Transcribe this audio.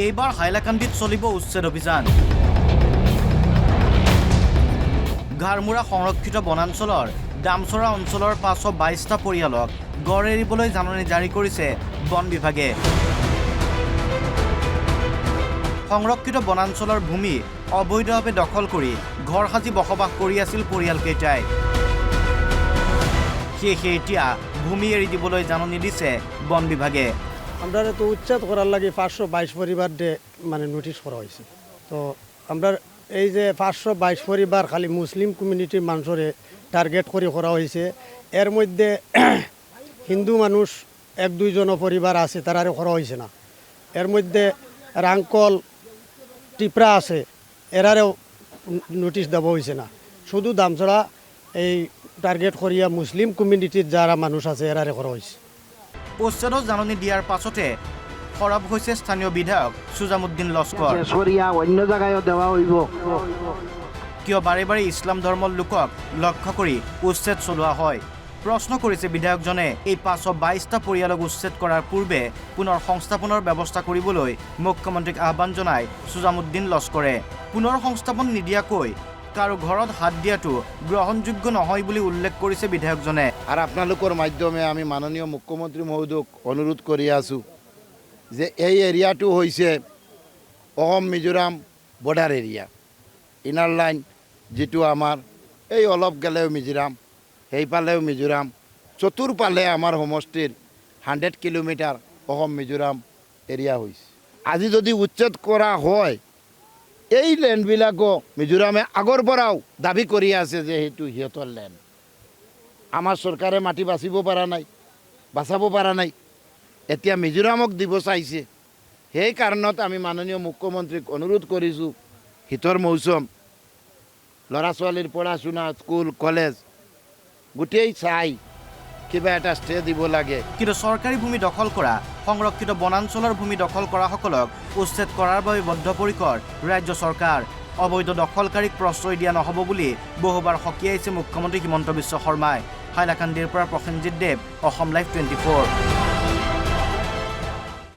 এইবাৰ হাইলাকান্দিত চলিব উচ্ছেদ অভিযান। ঘাৰমুৰা সংৰক্ষিত বনাঞ্চলৰ দামচৰা অঞ্চলৰ 522টা পৰিয়ালক গড় এৰিবলৈ জাননী জাৰি কৰিছে বন বিভাগে। সংৰক্ষিত বনাঞ্চলৰ ভূমি অবৈধভাৱে দখল কৰি ঘৰ সাজি বসবাস কৰি আছিল পৰিয়ালকেইটাই। সেয়ে এতিয়া ভূমি এৰি দিবলৈ জাননী দিছে বন বিভাগে। আমরা তো উচ্ছেদ করার লাগে 522 পরিবার মানে নোটিশ করা হয়েছে। তো আমরা এই যে 522 পরিবার খালি মুসলিম কমিউনিটির মানুষরে টার্গেট করে করা হয়েছে। এর মধ্যে হিন্দু মানুষ 1-2 জন পরিবার আছে, তারারে করা হয়েছে না। এর মধ্যে রাঙ্কল টিপরা আছে, এরারেও নোটিশ দেওয়া হয়েছে না। শুধু দামছড়া এই টার্গেট করিয়া মুসলিম কমিউনিটির যারা মানুষ আছে এরারে করা হয়েছে। উচ্ছেদৰ জাননী দিয়াৰ পাছতে সৰব হৈছে স্থানীয় বিধায়ক সুজামুদ্দিন লস্কৰ। অন্য জায়গায় দেওয়া হইব। কিয় বাৰে বাৰে ইছলাম ধৰ্মৰ লোকক লক্ষ্য কৰি উচ্ছেদ চলোৱা হয়? প্ৰশ্ন কৰিছে বিধায়কজনে। এই 522টা পৰিয়ালক উচ্ছেদ কৰাৰ পূৰ্বে পুনৰ সংস্থাপনৰ ব্যৱস্থা কৰিবলৈ মুখ্যমন্ত্ৰীক আহ্বান জনায় সুজামুদ্দিন লস্কৰে। পুনৰ সংস্থাপন নিদিয়াকৈ কাৰো ঘৰত হাত দিয়াটো গ্ৰহণযোগ্য নহয় বুলি উল্লেখ কৰিছে বিধায়কজনে। আর আপনাদের মাধ্যমে আমি মাননীয় মুখ্যমন্ত্রী মহোদয়ক অনুরোধ করে আছো যে এই এরিয়াটো হয়েছে Assam Mizoram border area. Inner line যেটো আমার এই অলপ গেলেও মিজোরাম, সেইফালেও মিজোরাম, চতুর্ফালে আমার সমষ্টির 100 কিলোমিটার অসম মিজোরাম এরিয়া হয়েছে। আজি যদি উচ্ছেদ করা হয়, এই ল্যান্ডবিলাকো মিজোরামে আগৰ পৰাও দাবী কৰি আছে যে সেইটো সিহঁতৰ ল্যান্ড। আমাৰ চৰকাৰে মাটি বাচিব পৰা নাই, বাচাব পৰা নাই, এতিয়া মিজোৰামক দিব চাইছে। সেই কাৰণত আমি মাননীয় মুখ্যমন্ত্ৰীক অনুৰোধ কৰিছোঁ, শীতৰ মৌচুম, ল'ৰা ছোৱালীৰ পঢ়া শুনা, স্কুল কলেজ গোটেই চাই কিবা এটা ষ্টে দিব লাগে। কিন্তু চৰকাৰী ভূমি দখল কৰা, সংৰক্ষিত বনাঞ্চলৰ ভূমি দখল কৰাসকলক উচ্ছেদ কৰাৰ বাবে বদ্ধপৰিকৰ ৰাজ্য চৰকাৰ। অবৈধ দখলকাৰীক প্ৰশ্ৰয় দিয়া নহ'ব বুলি বহুবাৰ সকীয়াইছে মুখ্যমন্ত্ৰী হিমন্ত বিশ্ব শৰ্মাই। হাইলাকান্দিৰ পৰা প্ৰসেনজিৎ দেৱ, অসম লাইভ 24।